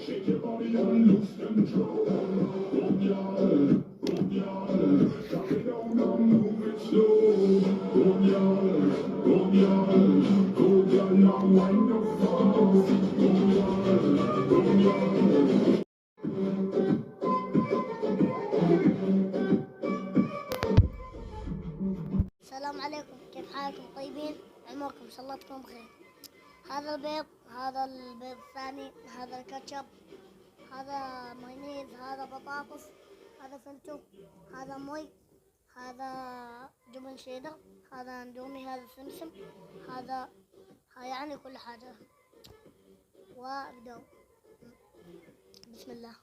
Shake your body and lose control. Oh yeah, drop it down and move it slow. Oh yeah, oh yeah, now wind up fast. Oh yeah. السلام عليكم، كيف حالكم؟ طيبين؟ عمركم ان شاء الله تكونوا بخير. هذا البيض، هذا البيض الثاني، هذا الكاتشب، هذا مايونيز، هذا بطاطس، هذا فلتو، هذا موي، هذا جبن شيدر، هذا اندومي، هذا سمسم، هذا يعني كل حاجة. وابدأ. بسم الله.